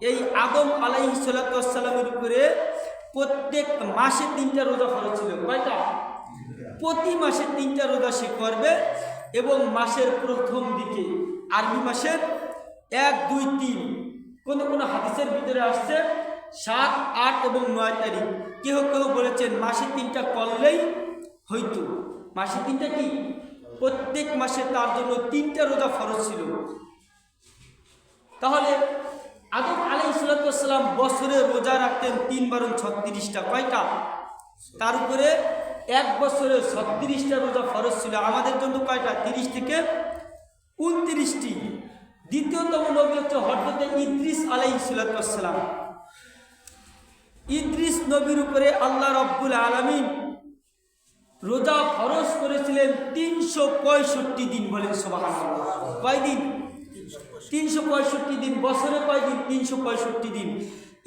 এই আদম আলাইহিস সালাতু ওয়াস সালামের উপরে প্রত্যেক মাসে 3টা রোজা ফরজ ছিল। কয়টা? প্রতি মাসে 3টা রোজা সে করবে এবং মাসের প্রথম দিকে, আরবি মাসের 1, 2, 3, কোনো কোনো হাদিসের ভিতরে আসছে 7, 8 এবং 9 তারিখ। কেউ কেউ বলেছেন মাসে 3টা করলেই হইতো। মাসে 3টা কি? প্রত্যেক মাসে তার জন্য 3টা রোজা ফরজ ছিল। তাহলে আদম আলাইহিস সালাতু ওয়াস সালাম বছরে রোজা রাখতেন 3 × 36টা। কয়টা? তার উপরে এক বছরে 36টা রোজা ফরজ ছিল। আমাদের জন্য কয়টা? 30 থেকে 29টি। দ্বিতীয়তম নবী হচ্ছে হযরত ইদ্রিস আলাইহিস সালাতু ওয়াস সালাম। ইদ্রিস নবীর উপরে আল্লাহ রাব্বুল আলামিন রোজা ফরজ করেছিলেন 365 দিন। বলেন সুবহানাল্লাহ। কয় দিন? 365 দিন। বছরে কয় দিন? 365 দিন।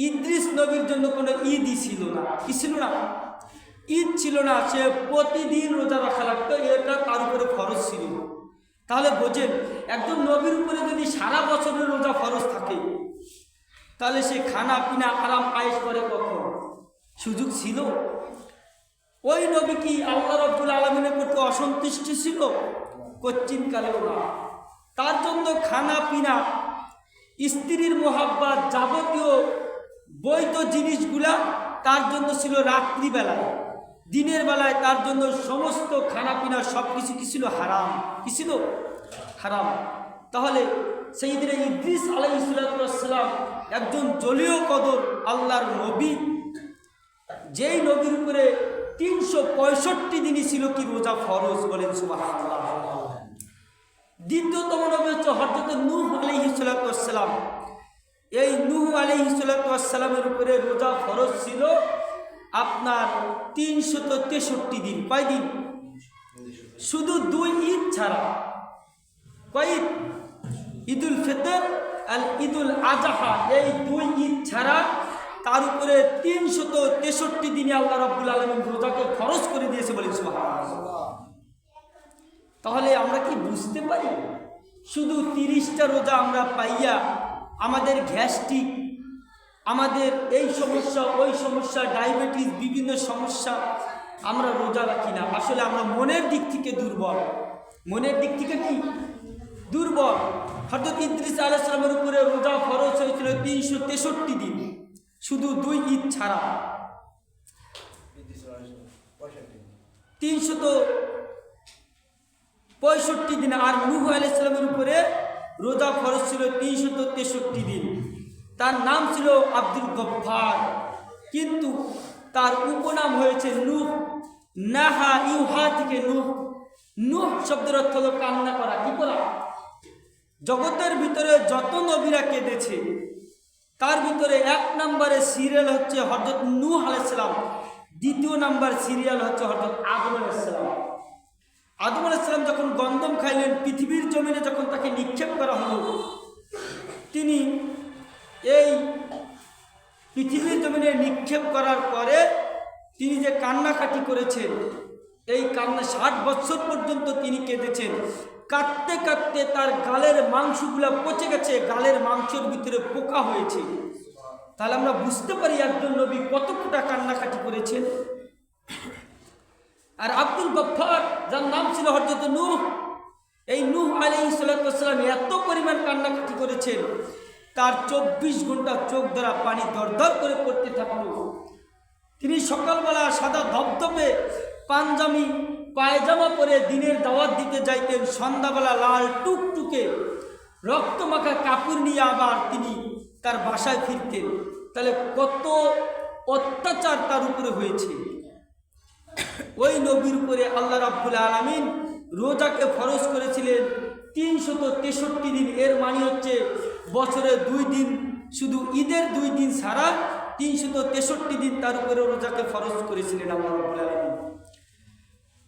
ইদ্রিস নবীর জন্য কোনো ঈদই ছিল না। কি ছিল না? ঈদ ছিল না। সে প্রতিদিন রোজা রাখা লাগতো, এটা তার উপরে ফরজ ছিল। তাহলে বোঝেন, একজন নবীর উপরে যদি সারা বছরের রোজা ফরজ থাকে, তাহলে সে খানা পিনা আরাম আয়েশ করে কখন? সুযোগ ছিল? ওই নবী কি আল্লাহ রাব্বুল আলামিনের প্রতি অসন্তুষ্ট ছিল? কচ্চিন কালেও না। তার জন্য খানা পিনা, স্ত্রীর মোহাব্বত, যাবতীয় বৈধ জিনিসগুলা তার জন্য ছিল রাত্রিবেলায়। দিনের বেলায় তার জন্য সমস্ত খানা পিনা সব কিছু কি ছিল? হারাম। কি ছিল? হারাম। তাহলে সাইয়্যিদনা ইদ্রিস আলাইহিস সালাতু ওয়াস সালাম একজন জলীয় কদর আল্লাহর নবী, যেই নবীর উপরে 365 দিনই ছিল কি রোজা ফরজ। বলেন সুবহানাল্লাহ। দ্বিতীয়তম নবী হচ্ছে হযরত নূহ আলাইহিস সালাতু ওয়াস সালাম। এই নূহ আলাইহিস সালাতু ওয়াস সালামের উপরে রোজা ফরজ ছিল আপনার 363 দিন। কয় দিন? শুধু 2 ঈদ ছাড়া। কয় ঈদ? ঈদুল ফিতর আর ঈদুল আযহা, এই 2 ঈদ ছাড়া তার উপরে 363 দিনে আল্লাহ রাব্বুল আলামিন রোজাকে ফরজ করে দিয়েছে। বলেন সুবহানাল্লাহ। তাহলে আমরা কি বুঝতে পারি, শুধু 30টা রোজা আমরা পাইয়া আমাদের গ্যাস্ট্রিক, আমাদের এই সমস্যা ওই সমস্যা, ডায়াবেটিস, বিভিন্ন সমস্যা, আমরা রোজা রাখি না। আসলে আমরা মনের দিক থেকে দুর্বল। মনের দিক থেকে কি দুর্বল? হযরত ইদ্রিস আলাইহিস সালামের উপরে রোজা ফরজ হয়েছিল 363 দিন, শুধু 2 ঈদ ছাড়া। 365 দিন। আর নূহ আলাইহিস সালামের উপরে রোজা ফরজ ছিল 363 দিন। তার নাম ছিল আব্দুল গফফার, কিন্তু তার উপনাম হয়েছে নূহ। নাহা ইউহা থেকে নূহ। নূহ শব্দের অর্থ হলো কান্না করা। কি করা? জগতের ভিতরে যত নবীরা কেঁদেছে তার ভিতরে 1 নম্বরে সিরিয়াল হচ্ছে হযরত নূহ আলাইহিস সালাম, 2য় নাম্বার সিরিয়াল হচ্ছে হযরত আদম আলাইহিস সালাম। আদম আলাইহিস সালাম যখন গন্ধম খাইলেন, পৃথিবীর জমিনে যখন তাকে নিক্ষেপ করা হলো, তিনি এই পৃথিবীর জমিনে নিক্ষেপ করার পরে তিনি যে কান্নাকাটি করেছেন, এই কান্না 60 বছর পর্যন্ত তিনি কেঁদেছেন। কাঁদতে কাঁদতে তার গালের মাংসগুলা পচে গেছে, গালের মাংসের ভিতরে পোকা হয়েছে। তাহলে আমরা বুঝতে পারি একজন নবী কতটা কান্নাকাটি করেছেন। আর আব্দুল গফফার, যার নাম ছিল হযরত নূহ, এই নূহ আলাইহিস সালাতু ওয়াস সালাম এত পরিমাণ কান্নাকাটি করেছেন, তার 24 ঘন্টা চোখ দ্বারা পানি দরদর করে পড়তে থাকলো। তিনি সকালবেলা সাদা ধবধবে পাঞ্জাবি পায়জামা পরে দিনের দাওয়াত দিতে যাইতেন, সন্ধ্যাবেলা লাল টুকটুকে রক্তমাখা কাপড় নিয়ে আবার তিনি তার বাসায় ফিরতেন। তাহলে কত অত্যাচার তার উপরে হয়েছে। ওই নবীর উপরে আল্লাহ রাব্বুল আলামিন রোজাকে ফরজ করেছিলেন 363 দিন। এর মানে হচ্ছে বছরে 2 দিন, শুধু ঈদের 2 দিন ছাড়া 363 দিন তার উপরে রোজাকে ফরজ করেছিলেন আল্লাহ রাব্বুল আলামিন।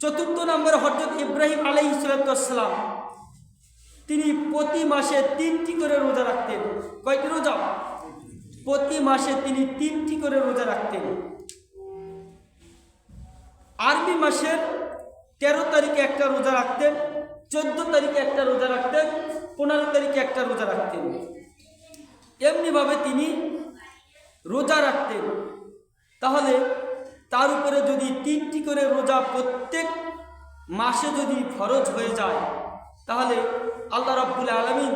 4র্থ নম্বরে হযরত ইব্রাহিম আলাইহিস সালাম, তিনি প্রতি মাসে 3টি করে রোজা রাখতেন। কয়টি রোজা? প্রতি মাসে তিনি 3টি করে রোজা রাখতেন। আরবি মাসের 13 তারিখে একটা রোজা রাখতেন, 14 তারিখে একটা রোজা রাখতেন, 15 তারিখে একটা রোজা রাখতেন। এমনিভাবে তিনি রোজা রাখতেন। তাহলে তার উপরে যদি 3টি করে রোজা প্রত্যেক মাসে যদি ফরজ হয়ে যায়, তাহলে আল্লাহ রাব্বুল আলামিন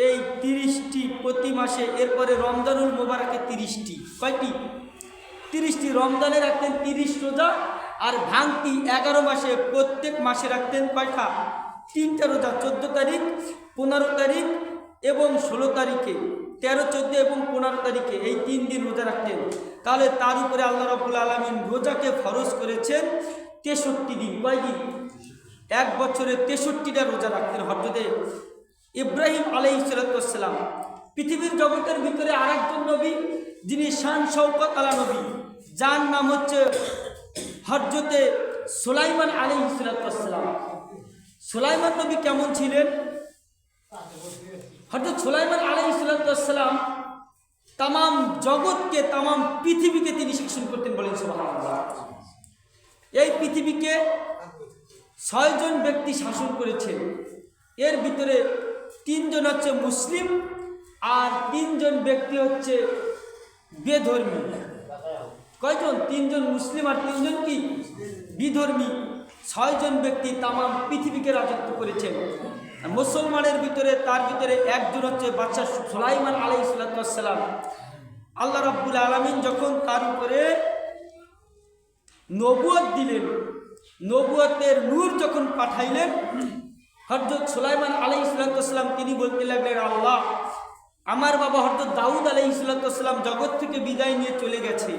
এই 30টি প্রতি মাসে, এরপরে রমজানুল মোবারকে 30টি, কয়টি? 30টি। রমজানে রাখতেন 30 রোজা, আর ভাঙতি 11 মাসে প্রত্যেক মাসে রাখতেন কয়টা? 3টা রোজা, 14 তারিখ, 15 তারিখ এবং 16 তারিখে, 13, 14 এবং 15 তারিখে, এই 3 দিন রোজা রাখতেন। তাহলে তার উপরে আল্লাহ রাব্বুল আলামিন রোজাকে ফরজ করেছেন 63 দিন। কয়দিন? এক বছরে 63টা রোজা রাখতেন হযরতে ইব্রাহিম আলাইহিস সালাম। পৃথিবীর জগতের ভিতরে আরেকজন নবী যিনি শান শওকত আলা নবী, যার নাম হচ্ছে হযরতে সুলাইমান আলাইহিস সালাম। সুলাইমান নবী কেমন ছিলেন? হযরত সুলাইমান আলাইহিস সালাম তামাম জগৎকে, তামাম পৃথিবীকে তিনি শাসন করতেন, বলেন সুবহানাল্লাহ। এই পৃথিবীকে 6 জন ব্যক্তি শাসন করেছেন। এর ভিতরে 3 জন হচ্ছে মুসলিম, আর 3 জন ব্যক্তি হচ্ছে বেধর্মী। কয়জন? 3 জন মুসলিম আর 3 জন কি? বিধর্মী। 6 জন ব্যক্তি তামাম পৃথিবীকে রাজত্ব করেছেন। মুসলমানের ভিতরে, তার ভিতরে একজন হচ্ছে বাদশা সুলাইমান আলাইহিস সালাম। আল্লাহ রাব্বুল আলামিন যখন তার উপরে নবুয়ত দিলেন, নবুয়তের নূর যখন পাঠাইলেন, হযরত সুলাইমান আলাইহিস সালাম তিনি বলতে লাগলেন, আল্লাহ, আমার বাবা হযরত দাউদ আলাইহিস সালাম জগৎ থেকে বিদায় নিয়ে চলে গেছে,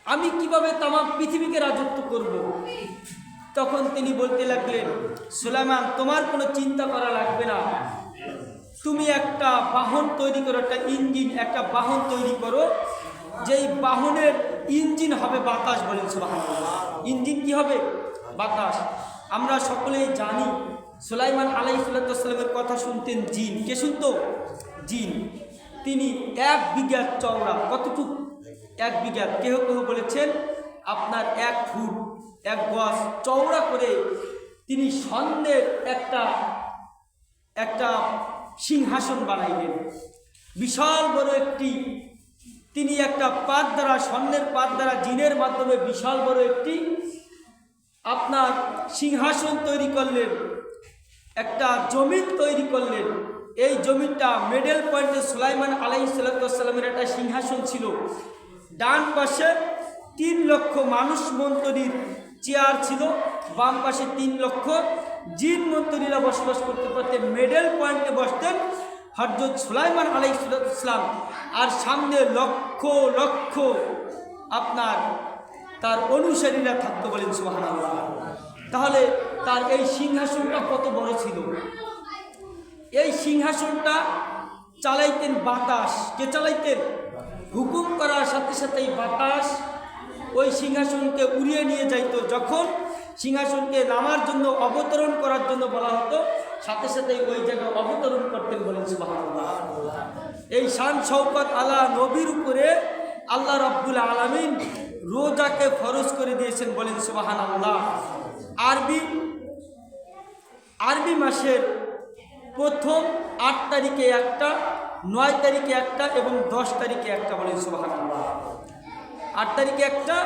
আমি কিভাবে তামাম পৃথিবীকে রাজত্ব করব? তখন তিনি বলতে লাগলেন, সুলাইমান, তোমার কোনো চিন্তা করা লাগবে না, তুমি একটা বাহন তৈরি করো, একটা ইঞ্জিন, একটা বাহন তৈরি করো, যেই বাহনের ইঞ্জিন হবে বাতাস। বলেন সুবহানাল্লাহ। ইঞ্জিন কি হবে? বাতাস। আমরা সকলেই জানি সুলাইমান আলাইহিস সালামের কথা শুনতেন জিন। কে শুনতো? জিন। তিনি 1 বিঘা চওড়া, কতটুকু? 1 বিঘা, কেহ কেহ বলেছেন আপনার 1 ফুট 1 গজ চওড়া করে তিনি স্বর্ণের একটা সিংহাসন বানাইলেন। বিশাল বড় একটি, তিনি একটা পাত দ্বারা, স্বর্ণের পাত দ্বারা জিনের মাধ্যমে বিশাল বড় একটি আপনার সিংহাসন তৈরি করলেন, একটা জমিন তৈরি করলেন। এই জমিনটা মিডল পয়েন্টে সুলাইমান আলাইহিস সালামের একটা সিংহাসন ছিল। ডান পাশে 3 লক্ষ মানুষ মন্ত্রীর চেয়ার ছিল, বাম পাশে 3 লক্ষ জিন মন্ত্রীরা বসবাস করতে পারতেন। মিডল পয়েন্টে বসতেন হযরত সুলাইমান আলাইহিস সালাম, আর সামনে লক্ষ লক্ষ আপনার তার অনুসারীরা থাকতো। বলেন সুবহানাল্লাহ। তাহলে তার এই সিংহাসনটা কত বড় ছিল? এই সিংহাসনটা চালাইতেন বাতাস। কে চালাইতেন? হুকুম করার সাথে সাথেই বাতাস ওই সিংহাসনকে উড়িয়ে নিয়ে যাইত। যখন সিংহাসনকে নামার জন্য, অবতরণ করার জন্য বলা হতো, সাথে সাথেই ওই জায়গায় অবতরণ করতেন। বলেন সুবহানাল্লাহ। এই শান শওকত আলা নবীর উপরে আল্লাহ রাব্বুল আলামিন রোজাকে ফরজ করে দিয়েছেন। বলেন সুবহানাল্লাহ। আরবি মাসের প্রথম 8 তারিখে একটা, 9 তারিখে একটা এবং 10 তারিখে একটা। বলেন সুবহানাল্লাহ। 8 তারিখে একটা,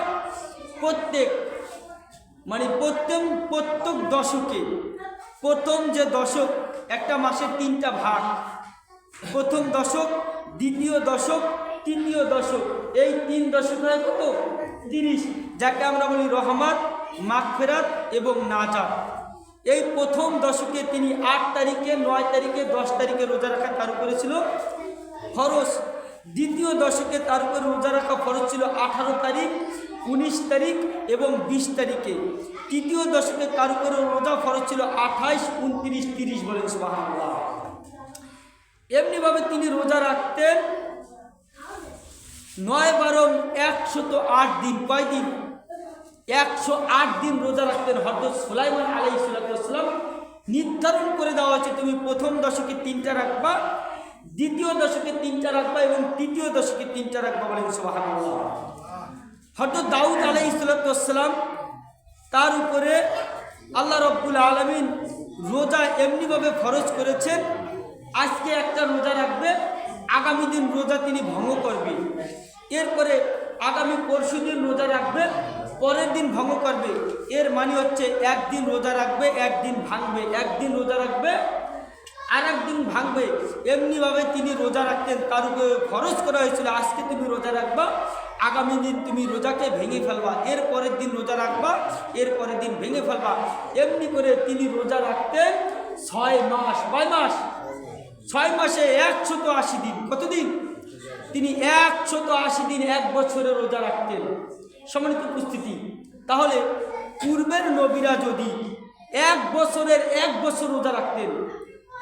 প্রত্যেক দশকে, প্রথম যে দশক, একটা মাসের 3টা ভাগ, প্রথম দশক, দ্বিতীয় দশক, তৃতীয় দশক, এই 3 দশক হয় কত? 30, যাকে আমরা বলি রহমত, মাগফিরাত এবং নাজাত। এই প্রথম দশকে তিনি 8 তারিখে, 9 তারিখে, 10 তারিখে রোজা রাখা তার উপরে ছিল ফরজ। দ্বিতীয় দশকে তার উপরে রোজা রাখা ফরজ ছিল 18 তারিখ, 19 তারিখ এবং 20 তারিখে। তৃতীয় দশকে তার উপরে রোজা ফরজ ছিল 28, 29, 30। বলেন সুবহানাল্লাহ। এমনিভাবে তিনি রোজা রাখতেন 9, 12, 108 দিন। কয়দিন? 108 দিন রোজা রাখতেন হযরত সুলাইমান আলাইহিস সালাম। নির্ধারণ করে দেওয়া হয়েছে, তুমি প্রথম দশকে 3টা রাখবা, দ্বিতীয় দশকে 3টা রাখবা এবং তৃতীয় দশকে 3টা রাখবা। বলেন সুবহানাল্লাহ। হযরত দাউদ আলাইহিস সালাম, তার উপরে আল্লাহ রাব্বুল আলামিন রোজা এমনিভাবে ফরজ করেছেন, আজকে একটা রোজা রাখবে, আগামী দিন রোজা তিনি ভঙ্গ করবে, এরপরে আগামী পরশু দিন রোজা রাখবে, পরের দিন ভঙ্গ করবে। এর মানে হচ্ছে একদিন রোজা রাখবে, একদিন ভাঙবে, একদিন রোজা রাখবে আর একদিন ভাঙবে। এমনিভাবে তিনি রোজা রাখতেন, তার উপরে খরচ করা হয়েছিল আজকে তুমি রোজা রাখবা, আগামী দিন তুমি রোজাকে ভেঙে ফেলবা, এর পরের দিন রোজা রাখবা, এর পরের দিন ভেঙে ফেলবা। এমনি করে তিনি রোজা রাখতেন 6 মাস। কয় মাস? 6 মাসে 180 দিন। কতদিন? তিনি 180 দিন, 1 বছরে রোজা রাখতেন। সম্মানিত উপস্থিতি, তাহলে পূর্বের নবীরা যদি 1 বছরের 1 বছর রোজা রাখতেন,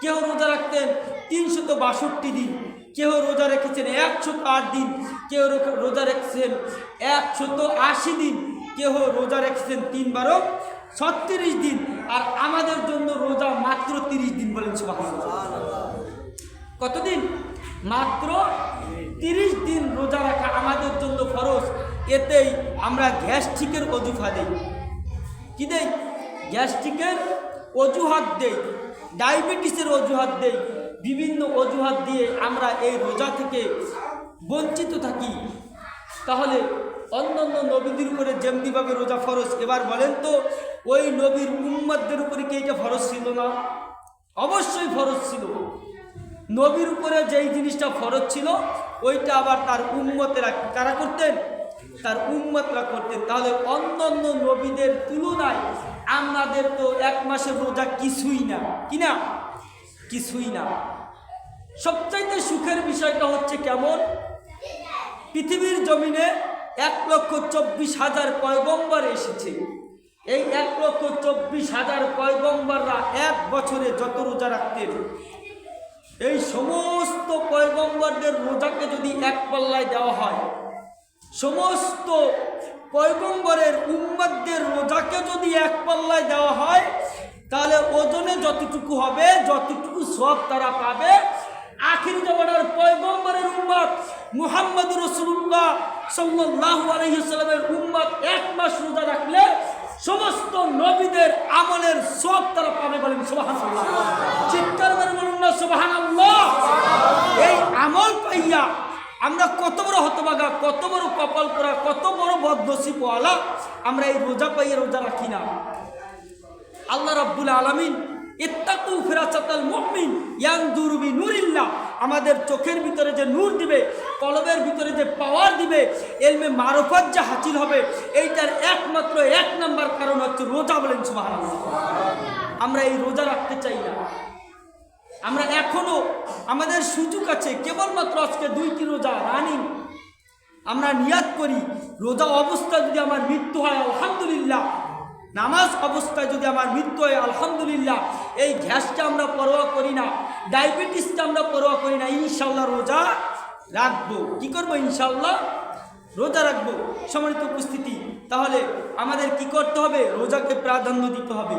কেউ রোজা রাখতেন 362 দিন, কেউ রোজা রেখেছেন 108 দিন, কেউ রোজা রেখেছেন 180 দিন, কেউ রোজা রেখেছেন 3 বার 36 দিন, আর আমাদের জন্য রোজা মাত্র 30 দিন। বলেন সুবহানাল্লাহ। কতদিন? মাত্র 30 দিন রোজা রাখা আমাদের জন্য ফরজ। এতেই আমরা গ্যাস্ট্রিকের অজুহাত দেই। কি দেই? গ্যাস্ট্রিকের অজুহাত দেই, ডায়াবেটিসের অজুহাত দেই, বিভিন্ন অজুহাত দিয়ে আমরা এই রোজা থেকে বঞ্চিত থাকি। তাহলে অন্যান্য নবীদের উপরে যেমনিভাবে রোজা ফরজ, এবার বলেন তো ওই নবীর উম্মতদের উপরে কি এটা ফরজ ছিল না? অবশ্যই ফরজ ছিল। নবীর উপরে যেই জিনিসটা ফরজ ছিল ওইটা আবার তার উম্মতেরা কারা করতেন? তার উম্মতরা করতেন। তাহলে অন্যান্য নবীদের তুলনায় আমাদের তো 1 মাসের রোজা কিছুই না। কি না? কিছুই না। সবচাইতে সুখের বিষয়টা হচ্ছে কেমন? পৃথিবীর জমিনে 1,24,000 পয়গম্বর এসেছে। এই 1,24,000 পয়গম্বররা 1 বছরে যত রোজা রাখতেন, এই সমস্ত পয়গম্বরদের রোজাকে যদি এক পাল্লায় দেওয়া হয়, সমস্ত পয়গম্বরের উম্মতদের রোজাকে যদি এক পাল্লায় দেওয়া হয়, তাহলে ওজনে যতটুকু হবে, যতটুকু সওয়াব তারা পাবে, আখির জামানার পয়গম্বরের উম্মত মুহাম্মদ রাসূলুল্লাহ সাল্লাল্লাহু আলাইহি ওয়াসাল্লামের উম্মত 1 মাস রোজা রাখলে সমস্ত নবীদের আমলের সওয়াব তারা পাবে। বলেন সুবহানাল্লাহ। চিৎকার করে বলুন না সুবহানাল্লাহ। এই আমল পাইয়া আমরা কত বড় হতভাগা, কত বড় কপাল পোড়া, কত বড় বদনসিবওয়ালা, আমরা এই রোজা পাইয়া রোজা রাখি না। আল্লাহ রাব্বুল আলামিন ইত্তাকু ফিরাসাতাল মুমিন ইয়ানজুরু বিনুরিল্লাহ, আমাদের চোখের ভিতরে যে নূর দিবে, কলবের ভিতরে যে পাওয়ার দিবে, ইলমে মারফত যে হাসিল হবে, এইটার একমাত্র 1 নাম্বার কারণ হচ্ছে রোজা। বলেন সুবহানাল্লাহ। আমরা এই রোজা রাখতে চাই না। আমরা এখনো আমাদের সুযোগ আছে, কেবলমাত্র আজকে 2টি রোজা রানিং। আমরা নিয়াত করি রোজা অবস্থায় যদি আমার মৃত্যু হয় আলহামদুলিল্লাহ, নামাজ অবস্থায় যদি আমার মৃত্যু হয় আলহামদুলিল্লাহ। এই গ্যাসটা আমরা পরোয়া করি না, ডায়াবেটিসটা আমরা পরোয়া করি না। ইনশাল্লাহ রোজা রাখবো। কি করবো? ইনশাল্লাহ রোজা রাখবো। সম্মানিত উপস্থিতি, তাহলে আমাদের কি করতে হবে? রোজাকে প্রাধান্য দিতে হবে।